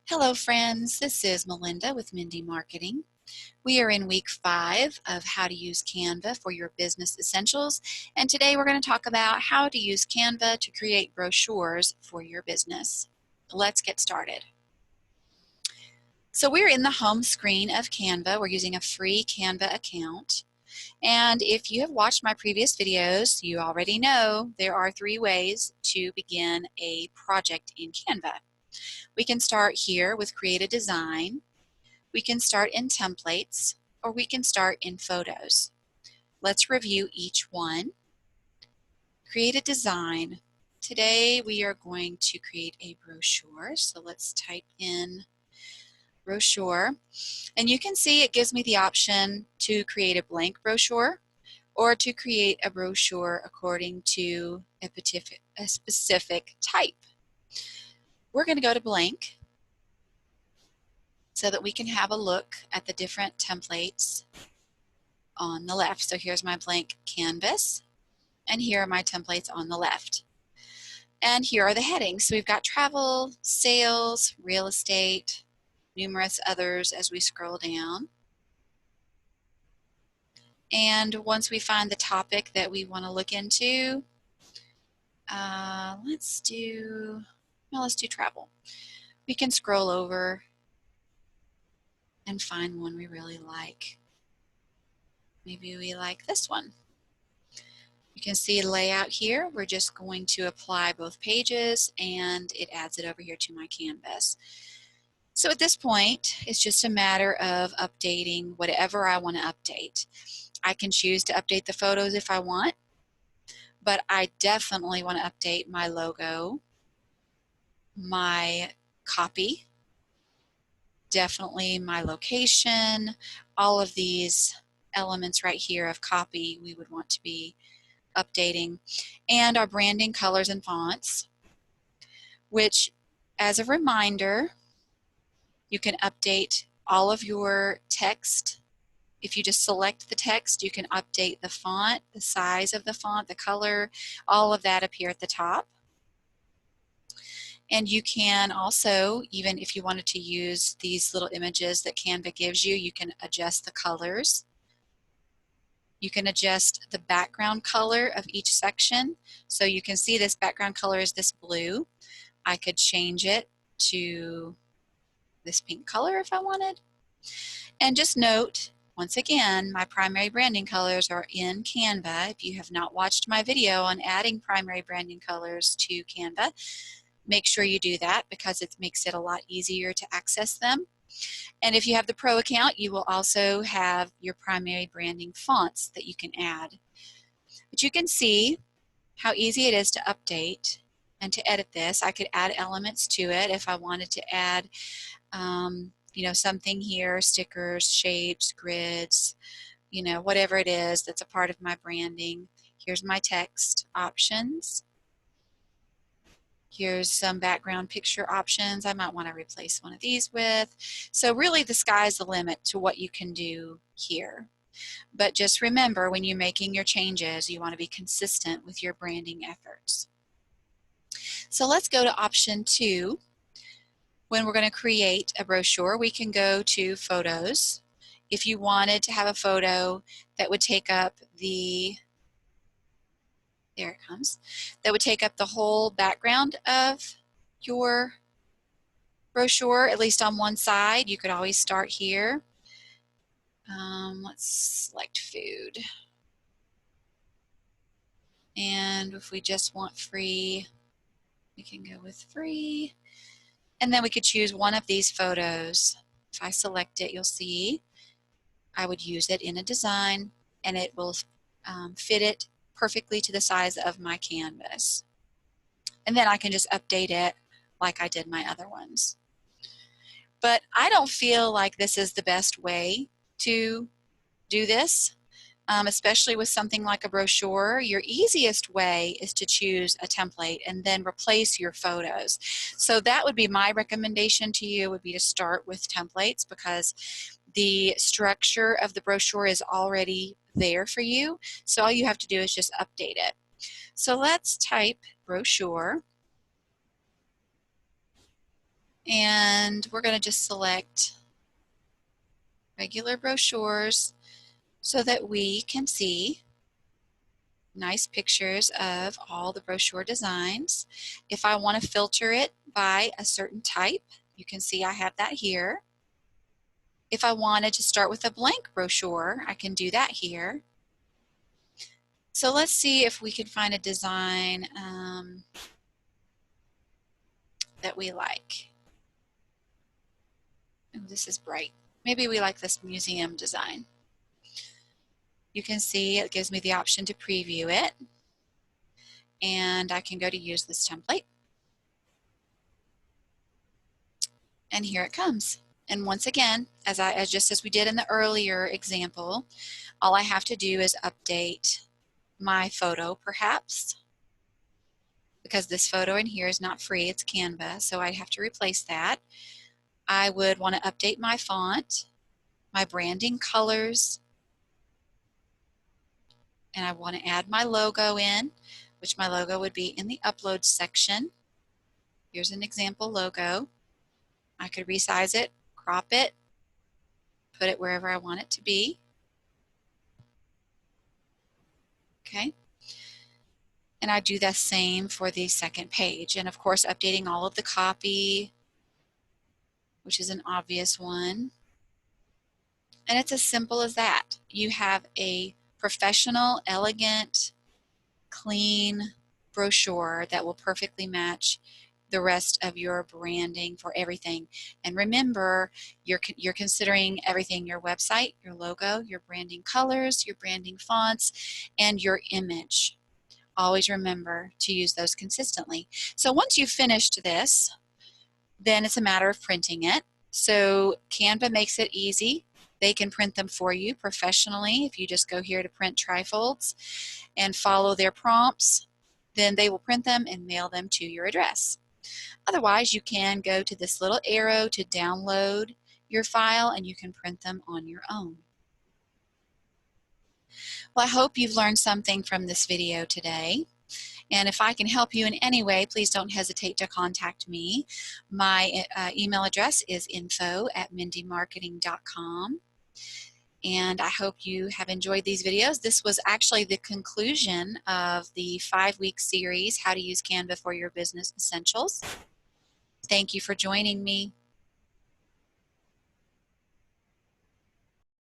Hello friends, this is Melinda with Mindy Marketing. We are in week 5 of how to use Canva for your business essentials, and today we're going to talk about how to use Canva to create brochures for your business. Let's get started. So we're in the home screen of Canva. We're using a free Canva account. And if you have watched my previous videos, you already know there are 3 ways to begin a project in Canva. We can start here with Create a Design. We can start in Templates, or we can start in Photos. Let's review each one. Create a design. Today we are going to create a brochure, so let's type in brochure. And you can see it gives me the option to create a blank brochure or to create a brochure according to a specific type. We're going to go to blank so that we can have a look at the different templates on the left. So here's my blank canvas, and here are my templates on the left. And here are the headings. So we've got travel, sales, real estate, numerous others as we scroll down. And once we find the topic that we want to look into, let's do travel. We can scroll over and find one we really like. Maybe we like this one. You can see layout here. We're just going to apply both pages and it adds it over here to my canvas. So at this point, it's just a matter of updating whatever I want to update. I can choose to update the photos if I want, but I definitely want to update my logo, my copy, definitely my location, all of these elements right here of copy we would want to be updating, and our branding, colors, and fonts, which, as a reminder, you can update all of your text. If you just select the text, you can update the font, the size of the font, the color, all of that up here at the top. And you can also, even if you wanted to use these little images that Canva gives you, you can adjust the colors. You can adjust the background color of each section. So you can see this background color is this blue. I could change it to this pink color if I wanted. And just note, once again, my primary branding colors are in Canva. If you have not watched my video on adding primary branding colors to Canva, make sure you do that because it makes it a lot easier to access them. And if you have the Pro account, you will also have your primary branding fonts that you can add. But you can see how easy it is to update and to edit this. I could add elements to it if I wanted to add something here, stickers, shapes, grids, whatever it is that's a part of my branding. Here's my text options. Here's some background picture options I might want to replace one of these with. So really the sky's the limit to what you can do here. But just remember, when you're making your changes, you want to be consistent with your branding efforts. So let's go to option 2. When we're going to create a brochure, we can go to Photos. If you wanted to have a photo that would take up there it comes, that would take up the whole background of your brochure, at least on one side, you could always start here. Let's select food. And if we just want free, we can go with free. And then we could choose one of these photos. If I select it, you'll see I would use it in a design and it will fit it perfectly to the size of my canvas. And then I can just update it like I did my other ones. But I don't feel like this is the best way to do this, especially with something like a brochure. Your easiest way is to choose a template and then replace your photos. So that would be my recommendation to you, would be to start with templates, because the structure of the brochure is already there for you. So all you have to do is just update it. So let's type brochure. And we're going to just select regular brochures so that we can see nice pictures of all the brochure designs. If I want to filter it by a certain type, you can see I have that here. If I wanted to start with a blank brochure, I can do that here. So let's see if we can find a design that we like. Oh, this is bright. Maybe we like this museum design. You can see it gives me the option to preview it, and I can go to use this template. And here it comes. And once again, just as we did in the earlier example, all I have to do is update my photo perhaps, because this photo in here is not free, it's Canva, so I have to replace that. I would want to update my font, my branding colors, and I want to add my logo in, which my logo would be in the upload section. Here's an example logo. I could resize it, crop it, put it wherever I want it to be. Okay. And I do the same for the second page. And of course, updating all of the copy, which is an obvious one. And it's as simple as that. You have a professional, elegant, clean brochure that will perfectly match the rest of your branding for everything. And remember, you're considering everything: your website, your logo, your branding colors, your branding fonts, and your image. Always remember to use those consistently. So once you've finished this, then it's a matter of printing it. So Canva makes it easy. They can print them for you professionally. If you just go here to print trifolds and follow their prompts, then they will print them and mail them to your address. Otherwise, you can go to this little arrow to download your file and you can print them on your own. Well, I hope you've learned something from this video today. And if I can help you in any way, please don't hesitate to contact me. My email address is info@mindymarketing.com. And I hope you have enjoyed these videos. This was actually the conclusion of the 5-week series, How to Use Canva for Your Business Essentials. Thank you for joining me.